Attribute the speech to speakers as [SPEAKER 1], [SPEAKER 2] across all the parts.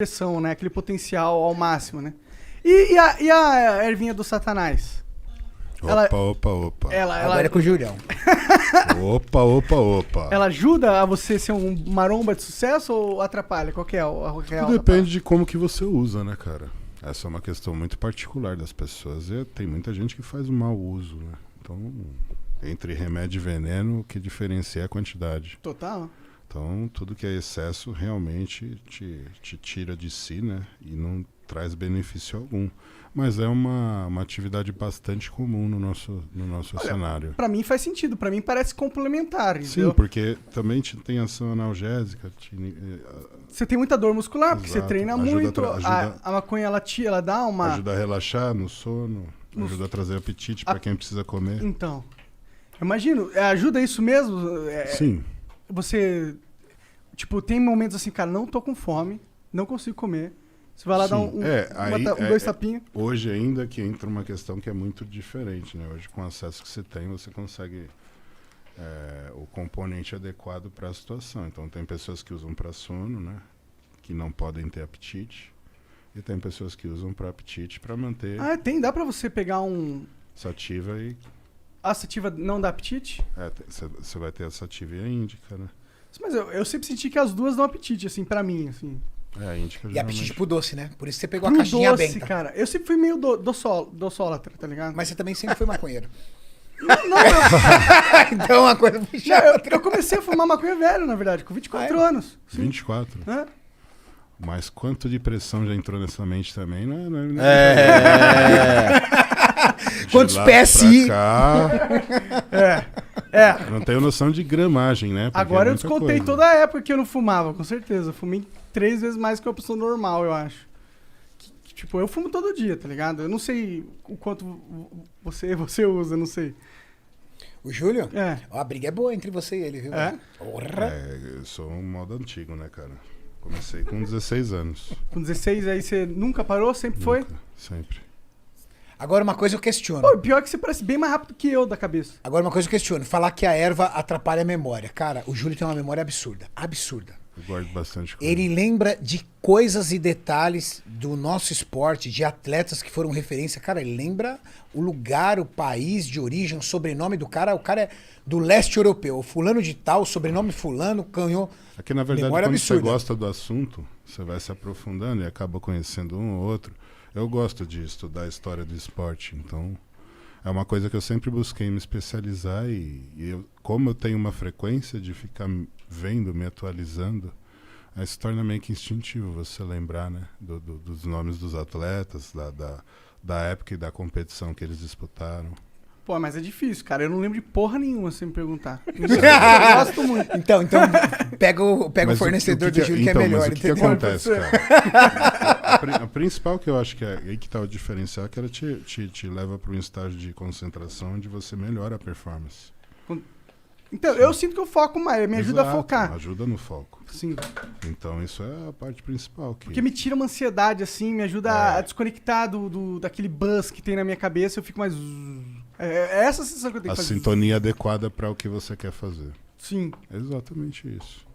[SPEAKER 1] expressão, né? Aquele potencial ao máximo, né? E a ervinha do Satanás?
[SPEAKER 2] Opa.
[SPEAKER 3] Agora é com o Julião.
[SPEAKER 2] Opa.
[SPEAKER 1] Ela ajuda a você ser um maromba de sucesso ou atrapalha? Qual que é a real?
[SPEAKER 2] Tudo depende de como que você usa, né, cara? Essa é uma questão muito particular das pessoas. E tem muita gente que faz um mau uso, né? Então, entre remédio e veneno, o que diferencia é a quantidade.
[SPEAKER 1] Total.
[SPEAKER 2] Então, tudo que é excesso realmente te tira de si, né? E não traz benefício algum. Mas é uma atividade bastante comum no nosso cenário.
[SPEAKER 1] Pra mim faz sentido. Pra mim parece complementar, entendeu?
[SPEAKER 2] Sim, porque também tem ação analgésica.
[SPEAKER 1] Você tem muita dor muscular, porque você
[SPEAKER 2] Exato.
[SPEAKER 1] treina muito. A maconha, ela dá uma...
[SPEAKER 2] Ajuda a relaxar no sono, ajuda a trazer apetite para quem precisa comer.
[SPEAKER 1] Então, eu imagino, ajuda isso mesmo?
[SPEAKER 2] Sim.
[SPEAKER 1] Você, tipo, tem momentos assim, cara, não tô com fome, não consigo comer. Você vai lá dar dois tapinhos.
[SPEAKER 2] Hoje ainda que entra uma questão que é muito diferente, né? Hoje com o acesso que você tem, você consegue o componente adequado para a situação. Então tem pessoas que usam para sono, né? Que não podem ter apetite. E tem pessoas que usam para apetite para manter...
[SPEAKER 1] Dá para você pegar um...
[SPEAKER 2] Sativa e...
[SPEAKER 1] A sativa não dá apetite?
[SPEAKER 2] Você vai ter a sativa e a índica, né?
[SPEAKER 1] Mas eu sempre senti que as duas dão apetite, assim, pra mim, assim.
[SPEAKER 2] A índica
[SPEAKER 3] E
[SPEAKER 2] geralmente...
[SPEAKER 3] apetite pro doce, né? Por isso você pegou a caixinha
[SPEAKER 1] doce,
[SPEAKER 3] benta.
[SPEAKER 1] cara. Eu sempre fui meio doçólatra, tá ligado?
[SPEAKER 3] Mas você também sempre foi maconheiro.
[SPEAKER 1] Não.
[SPEAKER 3] Então uma coisa puxa
[SPEAKER 1] Eu comecei a fumar maconha velho, na verdade, com 24 anos. Sim.
[SPEAKER 2] 24?
[SPEAKER 1] É.
[SPEAKER 2] Mas quanto de pressão já entrou nessa mente também, né?
[SPEAKER 3] Quantos PSI?
[SPEAKER 2] Não tenho noção de gramagem, né? Porque
[SPEAKER 1] Agora eu
[SPEAKER 2] muita
[SPEAKER 1] descontei
[SPEAKER 2] coisa.
[SPEAKER 1] toda a época que eu não fumava, com certeza. Eu fumei 3 vezes mais que uma pessoa normal, eu acho. Tipo, eu fumo todo dia, tá ligado? Eu não sei o quanto você usa, não sei.
[SPEAKER 3] O Júlio?
[SPEAKER 1] É.
[SPEAKER 3] Ó, a briga é boa entre você e ele, viu?
[SPEAKER 1] É?
[SPEAKER 3] Porra.
[SPEAKER 2] Eu sou um modo antigo, né, cara? Comecei com 16 anos.
[SPEAKER 1] Com 16 aí você nunca parou? Sempre foi?
[SPEAKER 2] Sempre.
[SPEAKER 3] Agora uma coisa eu questiono.
[SPEAKER 1] Pô, pior é que você parece bem mais rápido que eu da cabeça.
[SPEAKER 3] Agora uma coisa eu questiono. Falar que a erva atrapalha a memória. Cara, o Júlio tem uma memória absurda. Absurda.
[SPEAKER 2] Eu guardo bastante coisa.
[SPEAKER 3] Ele lembra de coisas e detalhes do nosso esporte, de atletas que foram referência. Cara, ele lembra o lugar, o país de origem, o sobrenome do cara. O cara é do leste europeu. Fulano de tal, sobrenome fulano, ganhou.
[SPEAKER 2] Aqui, na verdade,
[SPEAKER 3] memória
[SPEAKER 2] quando
[SPEAKER 3] absurda.
[SPEAKER 2] você gosta do assunto, você vai se aprofundando e acaba conhecendo um ou outro. Eu gosto de estudar a história do esporte, então é uma coisa que eu sempre busquei me especializar como eu tenho uma frequência de ficar vendo, me atualizando, aí se torna meio que instintivo você lembrar, né, dos nomes dos atletas, da época e da competição que eles disputaram.
[SPEAKER 1] Pô, mas é difícil, cara. Eu não lembro de porra nenhuma, se me perguntar. Eu gosto muito.
[SPEAKER 3] Então pega o fornecedor do Júlio que é melhor.
[SPEAKER 2] Mas o que acontece, cara? A principal que eu acho que é aí que tá o diferencial, é que ela te leva para um estágio de concentração onde você melhora a performance.
[SPEAKER 1] Então, eu sinto que eu foco mais, me ajuda a focar.
[SPEAKER 2] Ajuda no foco.
[SPEAKER 1] Sim.
[SPEAKER 2] Então, isso é a parte principal.
[SPEAKER 1] Porque me tira uma ansiedade, assim, me ajuda a desconectar daquele buzz que tem na minha cabeça, eu fico mais... É essa a sensação que eu tenho que fazer.
[SPEAKER 2] A sintonia adequada para o que você quer fazer.
[SPEAKER 1] Sim.
[SPEAKER 2] É exatamente isso.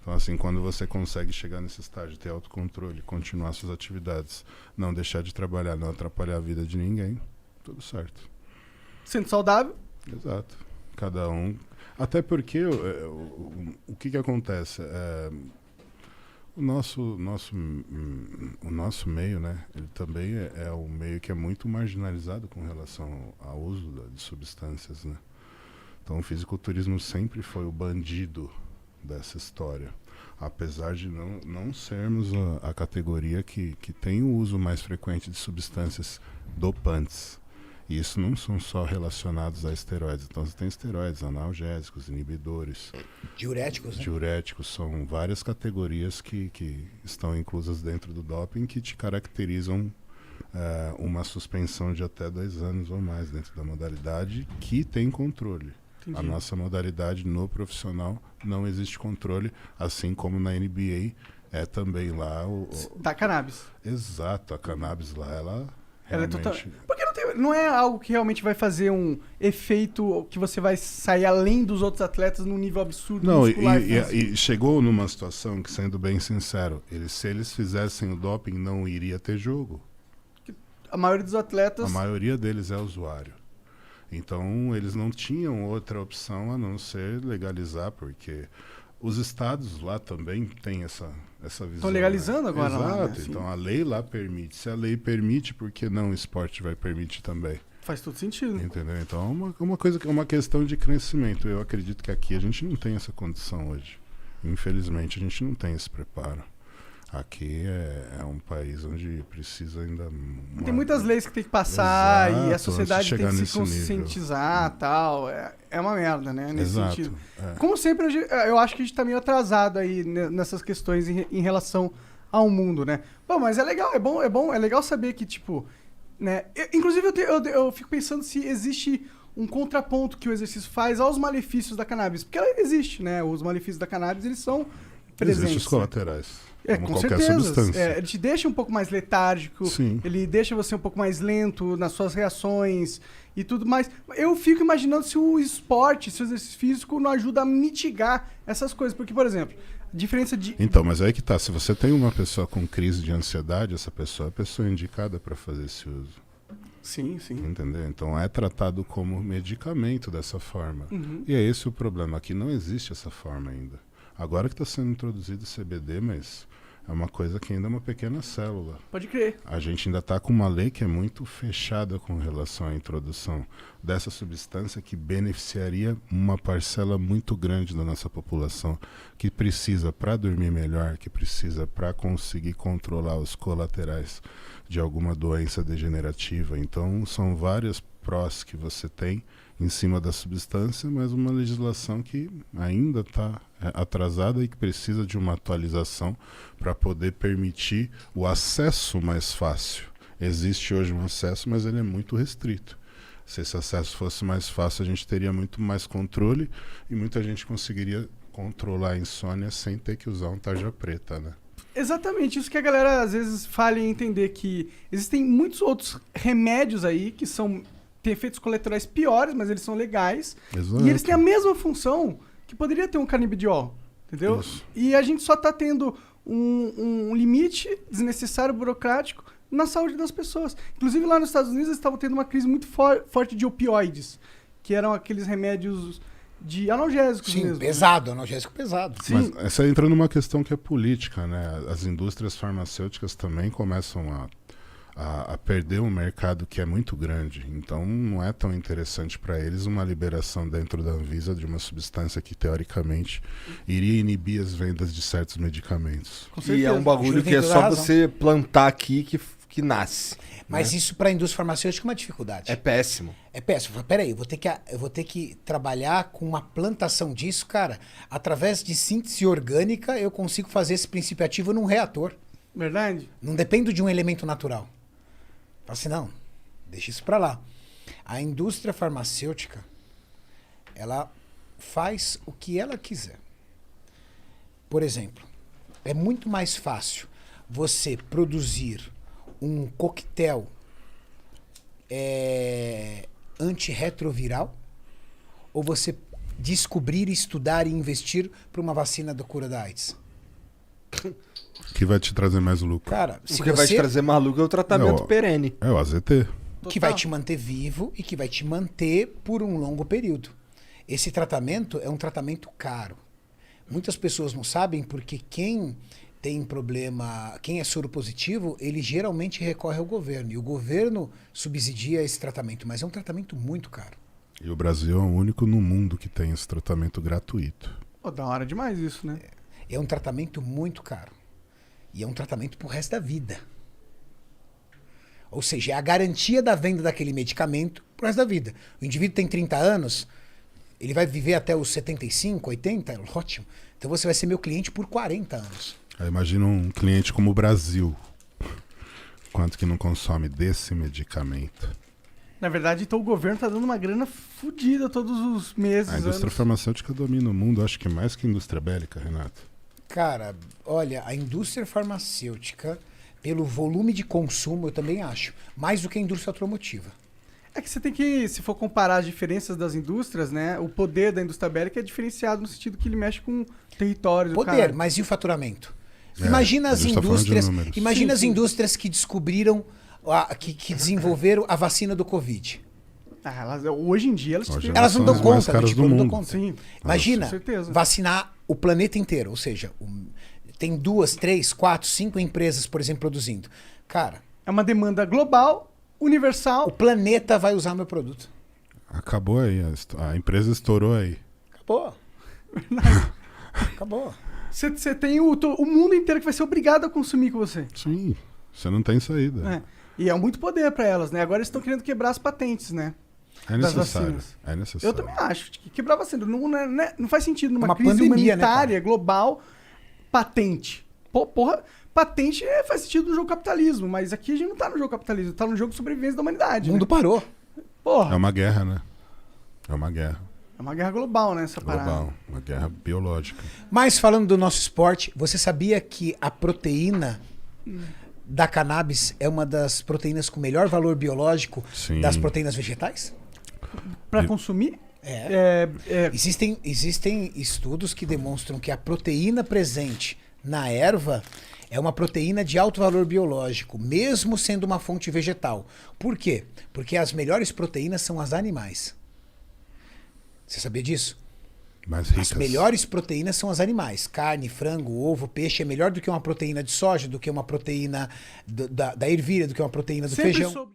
[SPEAKER 2] Então, assim, quando você consegue chegar nesse estágio, ter autocontrole, continuar suas atividades, não deixar de trabalhar, não atrapalhar a vida de ninguém, tudo certo.
[SPEAKER 1] Sendo saudável?
[SPEAKER 2] Exato. Cada um... Até porque o que acontece? O nosso meio, né? Ele também é um meio que é muito marginalizado com relação ao uso de substâncias, né? Então o fisiculturismo sempre foi o bandido dessa história. Apesar de não sermos a categoria que tem o uso mais frequente de substâncias dopantes. E isso não são só relacionados a esteroides. Então você tem esteroides, analgésicos, inibidores.
[SPEAKER 3] Diuréticos, né?
[SPEAKER 2] Diuréticos são várias categorias que estão inclusas dentro do doping que te caracterizam uma suspensão de até 2 anos ou mais dentro da modalidade que tem controle.
[SPEAKER 1] Entendi.
[SPEAKER 2] A nossa modalidade no profissional não existe controle, assim como na NBA é também lá
[SPEAKER 1] Da cannabis.
[SPEAKER 2] Exato, a cannabis lá, ela
[SPEAKER 1] é
[SPEAKER 2] realmente...
[SPEAKER 1] total... Porque não tem... não é algo que realmente vai fazer um efeito que você vai sair além dos outros atletas num nível absurdo
[SPEAKER 2] Não,
[SPEAKER 1] muscular.
[SPEAKER 2] e chegou numa situação que, sendo bem sincero, se eles fizessem o doping, não iria ter jogo.
[SPEAKER 1] A maioria dos
[SPEAKER 2] A
[SPEAKER 1] atletas...
[SPEAKER 2] maioria deles é usuário. Então, eles não tinham outra opção a não ser legalizar, porque os estados lá também têm essa visão.
[SPEAKER 1] Estão legalizando agora lá, né?
[SPEAKER 2] Exato. Então, a lei lá permite. Se a lei permite, por que não o esporte vai permitir também?
[SPEAKER 1] Faz todo sentido.
[SPEAKER 2] Entendeu? Então, é uma questão de crescimento. Eu acredito que aqui a gente não tem essa condição hoje. Infelizmente, a gente não tem esse preparo. Aqui é um país onde precisa ainda...
[SPEAKER 1] Tem muitas leis que tem que passar.
[SPEAKER 2] Exato,
[SPEAKER 1] e a
[SPEAKER 2] antes de
[SPEAKER 1] sociedade tem
[SPEAKER 2] chegar
[SPEAKER 1] que se
[SPEAKER 2] nesse nível.
[SPEAKER 1] conscientizar e tal. É uma merda, né? Nesse
[SPEAKER 2] Exato.
[SPEAKER 1] sentido.
[SPEAKER 2] É.
[SPEAKER 1] Como sempre, eu acho que a gente tá meio atrasado aí nessas questões em relação ao mundo, né? Bom, mas é legal, é legal saber que, tipo... né? Inclusive, eu fico pensando se existe um contraponto que o exercício faz aos malefícios da cannabis. Porque ela existe, né? Os malefícios da cannabis, eles são presentes.
[SPEAKER 2] Existem os colaterais. Como
[SPEAKER 1] com
[SPEAKER 2] qualquer
[SPEAKER 1] certeza.
[SPEAKER 2] substância.
[SPEAKER 1] Ele te deixa um pouco mais letárgico,
[SPEAKER 2] Sim.
[SPEAKER 1] ele deixa você um pouco mais lento nas suas reações e tudo mais. Eu fico imaginando se o esporte, se o exercício físico não ajuda a mitigar essas coisas. Porque, por exemplo, a diferença de...
[SPEAKER 2] Então, mas aí que tá. Se você tem uma pessoa com crise de ansiedade, essa pessoa é a pessoa indicada para fazer esse uso.
[SPEAKER 1] Sim, sim.
[SPEAKER 2] Entendeu? Então é tratado como medicamento dessa forma.
[SPEAKER 1] Uhum.
[SPEAKER 2] E é esse o problema. Aqui não existe essa forma ainda. Agora que está sendo introduzido o CBD, mas é uma coisa que ainda é uma pequena célula.
[SPEAKER 1] Pode crer.
[SPEAKER 2] A gente ainda está com uma lei que é muito fechada com relação à introdução dessa substância que beneficiaria uma parcela muito grande da nossa população que precisa para dormir melhor, que precisa para conseguir controlar os colaterais de alguma doença degenerativa. Então, são várias prós que você tem em cima da substância, mas uma legislação que ainda está atrasada e que precisa de uma atualização para poder permitir o acesso mais fácil. Existe hoje um acesso, mas ele é muito restrito. Se esse acesso fosse mais fácil, a gente teria muito mais controle e muita gente conseguiria controlar a insônia sem ter que usar um tarja preta, né?
[SPEAKER 1] Exatamente, isso que a galera às vezes falha em entender, que existem muitos outros remédios aí que têm efeitos colaterais piores, mas eles são legais.
[SPEAKER 2] Exato.
[SPEAKER 1] E eles têm a mesma função que poderia ter um canabidiol, entendeu?
[SPEAKER 2] Isso.
[SPEAKER 1] E a gente só tá tendo um limite desnecessário, burocrático, na saúde das pessoas. Inclusive lá nos Estados Unidos eles estavam tendo uma crise muito forte de opioides, que eram aqueles remédios de analgésicos
[SPEAKER 3] Sim,
[SPEAKER 1] mesmo.
[SPEAKER 3] pesado, analgésico pesado.
[SPEAKER 1] Sim.
[SPEAKER 2] Mas essa entra numa questão que é política, né? As indústrias farmacêuticas também começam a perder um mercado que é muito grande. Então não é tão interessante para eles uma liberação dentro da Anvisa de uma substância que teoricamente iria inibir as vendas de certos medicamentos.
[SPEAKER 1] Com
[SPEAKER 4] E
[SPEAKER 1] certeza.
[SPEAKER 4] é um bagulho
[SPEAKER 3] Júlio
[SPEAKER 4] que
[SPEAKER 3] tem
[SPEAKER 4] é
[SPEAKER 3] toda
[SPEAKER 4] só
[SPEAKER 3] a razão.
[SPEAKER 4] você plantar aqui que nasce.
[SPEAKER 3] Mas isso para a indústria farmacêutica é uma dificuldade.
[SPEAKER 4] É péssimo.
[SPEAKER 3] É péssimo. Peraí, eu vou ter que trabalhar com uma plantação disso, cara. Através de síntese orgânica, eu consigo fazer esse princípio ativo num reator.
[SPEAKER 1] Verdade?
[SPEAKER 3] Não dependo de um elemento natural. Fala assim, não, deixa isso para lá. A indústria farmacêutica, ela faz o que ela quiser. Por exemplo, é muito mais fácil você produzir um coquetel antirretroviral ou você descobrir, estudar e investir para uma vacina da cura da AIDS?
[SPEAKER 2] Que vai te trazer mais lucro.
[SPEAKER 3] Cara,
[SPEAKER 4] O
[SPEAKER 3] se
[SPEAKER 4] que vai te
[SPEAKER 3] você
[SPEAKER 4] trazer maluco é o tratamento
[SPEAKER 2] Não,
[SPEAKER 4] perene.
[SPEAKER 2] É o AZT.
[SPEAKER 3] que vai te manter vivo e que vai te manter por um longo período. Esse tratamento é um tratamento caro. Muitas pessoas não sabem porque quem tem problema, quem é soro positivo, ele geralmente recorre ao governo. E o governo subsidia esse tratamento, mas é um tratamento muito caro.
[SPEAKER 2] E o Brasil é o único no mundo que tem esse tratamento gratuito.
[SPEAKER 1] Pô, da hora demais isso, né?
[SPEAKER 3] É um tratamento muito caro. E é um tratamento pro resto da vida. Ou seja, é a garantia da venda daquele medicamento pro resto da vida. O indivíduo tem 30 anos, ele vai viver até os 75, 80, ótimo. Então você vai ser meu cliente por 40 anos.
[SPEAKER 2] Aí imagina um cliente como o Brasil. Quanto que não consome desse medicamento?
[SPEAKER 1] Na verdade, então o governo tá dando uma grana fodida todos os meses.
[SPEAKER 2] A indústria
[SPEAKER 1] anos.
[SPEAKER 2] farmacêutica domina o mundo, acho que mais que a indústria bélica, Renato.
[SPEAKER 3] Cara, olha, a indústria farmacêutica, pelo volume de consumo, eu também acho, mais do que a indústria automotiva.
[SPEAKER 1] É que você tem que, se for comparar as diferenças das indústrias, né? O poder da indústria bélica é diferenciado no sentido que ele mexe com territórios.
[SPEAKER 3] Poder, mas e o faturamento?
[SPEAKER 2] É,
[SPEAKER 3] Imagina
[SPEAKER 2] a
[SPEAKER 3] as
[SPEAKER 2] gente tá falando de
[SPEAKER 3] indústrias,
[SPEAKER 2] números.
[SPEAKER 3] imagina
[SPEAKER 1] Sim,
[SPEAKER 3] as
[SPEAKER 1] sim.
[SPEAKER 3] indústrias que descobriram, que desenvolveram a vacina do Covid.
[SPEAKER 1] Hoje em dia elas
[SPEAKER 2] Hoje
[SPEAKER 1] têm-
[SPEAKER 3] Elas não
[SPEAKER 2] são
[SPEAKER 3] dão
[SPEAKER 2] as mais
[SPEAKER 3] conta,
[SPEAKER 2] caras
[SPEAKER 3] tipo,
[SPEAKER 2] do
[SPEAKER 3] não dão
[SPEAKER 2] mundo.
[SPEAKER 3] conta.
[SPEAKER 1] Sim,
[SPEAKER 3] Imagina
[SPEAKER 1] com certeza.
[SPEAKER 3] vacinar o planeta inteiro, ou seja, tem 2, 3, 4, 5 empresas, por exemplo, produzindo. Cara,
[SPEAKER 1] É uma demanda global,
[SPEAKER 3] o
[SPEAKER 1] universal.
[SPEAKER 3] planeta vai usar meu produto.
[SPEAKER 2] Acabou aí, a empresa estourou aí.
[SPEAKER 3] Acabou. Acabou.
[SPEAKER 1] Você tem o mundo inteiro que vai ser obrigado a consumir com você.
[SPEAKER 2] Sim, você não tem saída.
[SPEAKER 1] É. E é muito poder pra elas, né? Agora eles estão querendo quebrar as patentes, né?
[SPEAKER 2] É
[SPEAKER 1] Das
[SPEAKER 2] necessário.
[SPEAKER 1] vacinas.
[SPEAKER 2] É necessário.
[SPEAKER 1] Eu também acho que quebrar vacina não faz sentido numa
[SPEAKER 3] Uma
[SPEAKER 1] crise
[SPEAKER 3] pandemia, né,
[SPEAKER 1] humanitária global, patente. Porra, patente faz sentido no jogo capitalismo, mas aqui a gente não tá no jogo capitalismo, tá no jogo de sobrevivência da humanidade.
[SPEAKER 3] O mundo
[SPEAKER 1] Né?
[SPEAKER 3] parou.
[SPEAKER 1] Porra,
[SPEAKER 2] É uma guerra, né? É uma guerra
[SPEAKER 1] é uma guerra global, né, essa parada.
[SPEAKER 2] global, uma guerra biológica.
[SPEAKER 3] Mas falando do nosso esporte, você sabia que a proteína da cannabis é uma das proteínas com melhor valor biológico
[SPEAKER 2] Sim.
[SPEAKER 3] das proteínas vegetais?
[SPEAKER 1] Pra consumir?
[SPEAKER 3] É.
[SPEAKER 1] É,
[SPEAKER 3] Existem estudos que demonstram que a proteína presente na erva é uma proteína de alto valor biológico, mesmo sendo uma fonte vegetal. Por quê? Porque as melhores proteínas são as animais. Você sabia disso?
[SPEAKER 2] Mais ricas.
[SPEAKER 3] As melhores proteínas são as animais. Carne, frango, ovo, peixe é melhor do que uma proteína de soja, do que uma proteína da ervilha, do que uma proteína do
[SPEAKER 1] sempre
[SPEAKER 3] feijão.
[SPEAKER 1] soube.